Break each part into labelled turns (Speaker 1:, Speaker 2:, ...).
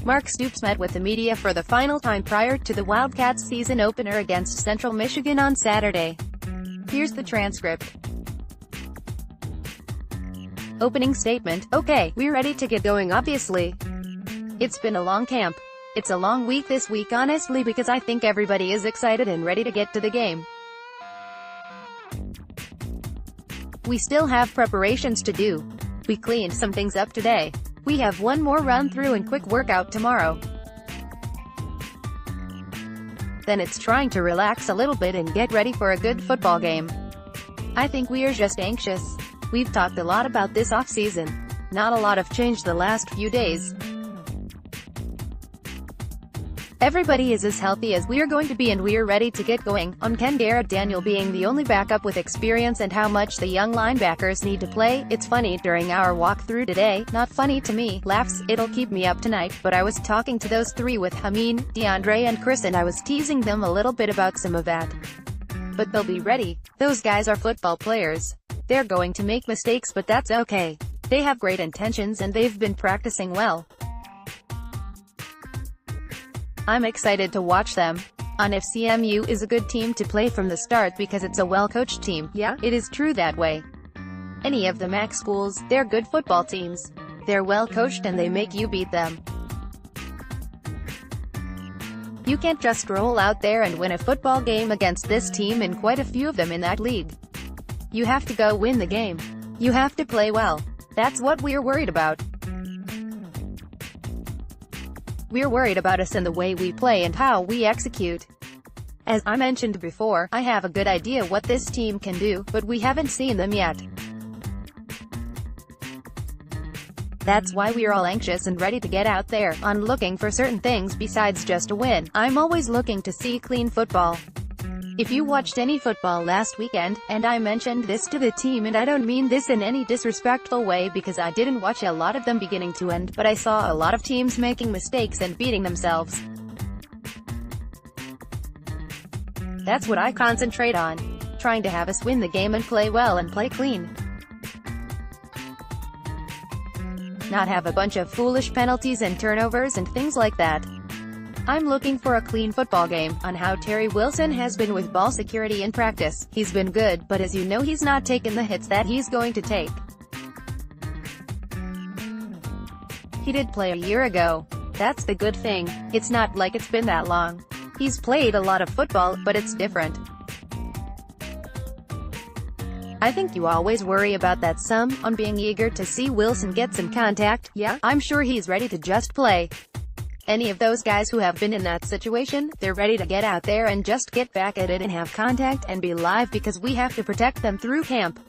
Speaker 1: Mark Stoops met with the media for the final time prior to the Wildcats season opener against Central Michigan on Saturday. Here's the transcript. Opening statement: "Okay, we're ready to get going obviously. It's been a long camp. It's a long week this week honestly because I think everybody is excited and ready to get to the game. We still have preparations to do. We cleaned some things up today. We have one more run-through and quick workout tomorrow. Then it's trying to relax a little bit and get ready for a good football game. I think we are just anxious. We've talked a lot about this off-season. Not a lot have changed the last few days. Everybody is as healthy as we are going to be and we are ready to get going." On Ken Garrett Daniel being the only backup with experience and how much the young linebackers need to play, "It's funny, during our walkthrough today, not funny to me, laughs, it'll keep me up tonight, but I was talking to those three with Hameen, DeAndre and Chris and I was teasing them a little bit about some of that. But they'll be ready. Those guys are football players. They're going to make mistakes but that's okay. They have great intentions and they've been practicing well. I'm excited to watch them. On if CMU is a good team to play from the start because it's a well-coached team. Yeah, it is true that way. Any of the MAC schools, they're good football teams. They're well-coached and they make you beat them. You can't just roll out there and win a football game against this team and quite a few of them in that league. You have to go win the game. You have to play well. That's what we're worried about. We're worried about us and the way we play and how we execute. As I mentioned before, I have a good idea what this team can do, but we haven't seen them yet. That's why we're all anxious and ready to get out there, on looking for certain things besides just a win. I'm always looking to see clean football. If you watched any football last weekend, and I mentioned this to the team and I don't mean this in any disrespectful way because I didn't watch a lot of them beginning to end, but I saw a lot of teams making mistakes and beating themselves. That's what I concentrate on. Trying to have us win the game and play well and play clean. Not have a bunch of foolish penalties and turnovers and things like that. I'm looking for a clean football game." On how Terry Wilson has been with ball security in practice, he's been good, but as you know he's not taken the hits that he's going to take. He did play a year ago. That's the good thing. It's not like it's been that long. He's played a lot of football, but it's different. I think you always worry about that some, on being eager to see Wilson get some contact. Yeah, I'm sure he's ready to just play. Any of those guys who have been in that situation, they're ready to get out there and just get back at it and have contact and be live because we have to protect them through camp.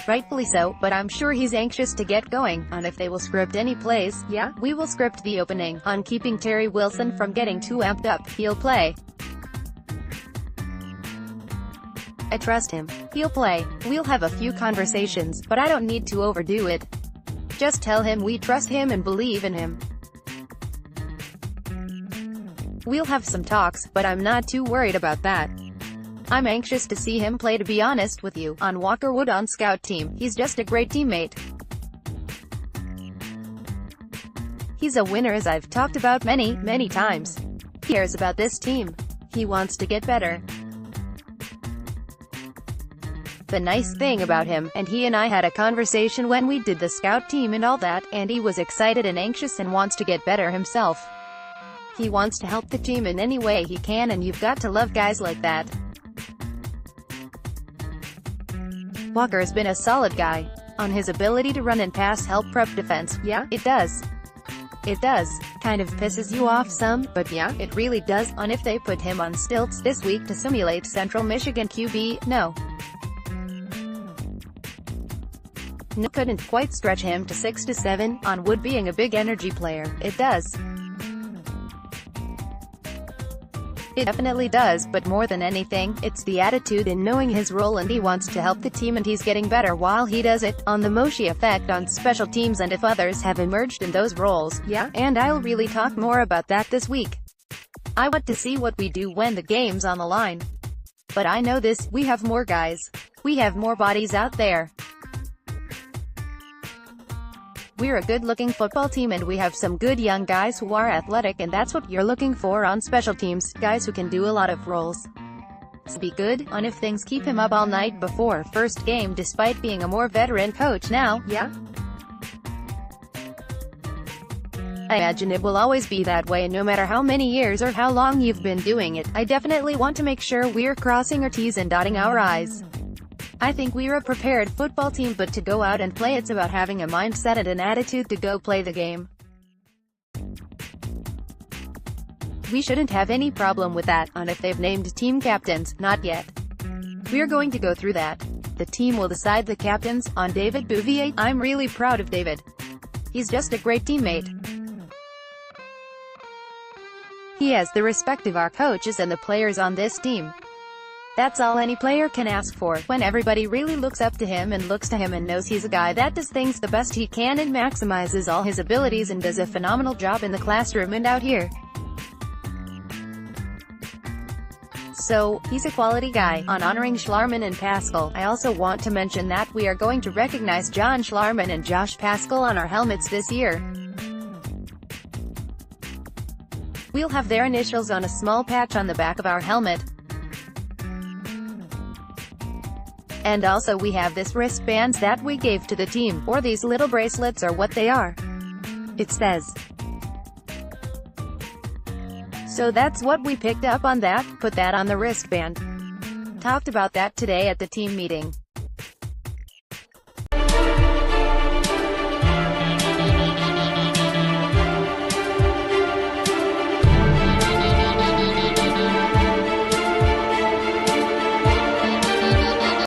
Speaker 1: Rightfully so, but I'm sure he's anxious to get going. On if they will script any plays, yeah, we will script the opening. On keeping Terry Wilson from getting too amped up, he'll play. I trust him. He'll play. We'll have a few conversations, but I don't need to overdo it. Just tell him we trust him and believe in him. We'll have some talks, but I'm not too worried about that. I'm anxious to see him play to be honest with you. On Walker Wood on scout team, he's just a great teammate. He's a winner as I've talked about many times. He cares about this team. He wants to get better. The nice thing about him, and he and I had a conversation when we did the scout team and all that, and he was excited and anxious and wants to get better himself. He wants to help the team in any way he can and you've got to love guys like that. Walker's been a solid guy. On his ability to run and pass help prep defense, yeah, it does. It does. Kind of pisses you off some, but yeah, it really does. On if they put him on stilts this week to simulate Central Michigan QB, no. Couldn't quite stretch him to 6 to 7, on Wood being a big energy player, it does. It definitely does, but more than anything, it's the attitude and knowing his role and he wants to help the team and he's getting better while he does it. On the Moshi effect on special teams and if others have emerged in those roles, yeah, and I'll really talk more about that this week. I want to see what we do when the game's on the line. But I know this, we have more guys. We have more bodies out there. We're a good-looking football team and we have some good young guys who are athletic, and that's what you're looking for on special teams, guys who can do a lot of roles. Be good on if things keep him up all night before first game despite being a more veteran coach now, yeah? I imagine it will always be that way no matter how many years or how long you've been doing it. I definitely want to make sure we're crossing our T's and dotting our I's. I think we're a prepared football team, but to go out and play, it's about having a mindset and an attitude to go play the game. We shouldn't have any problem with that. On if they've named team captains, not yet. We're going to go through that. The team will decide the captains. On David Bouvier, I'm really proud of David. He's just a great teammate. He has the respect of our coaches and the players on this team. That's all any player can ask for, when everybody really looks up to him and looks to him and knows he's a guy that does things the best he can and maximizes all his abilities and does a phenomenal job in the classroom and out here. So, he's a quality guy. On honoring Schlarman and Pascal, I also want to mention that we are going to recognize John Schlarman and Josh Pascal on our helmets this year. We'll have their initials on a small patch on the back of our helmet. And also we have this wristbands that we gave to the team, or these little bracelets are what they are. It says. So that's what we picked up on that, put that on the wristband. Talked about that today at the team meeting.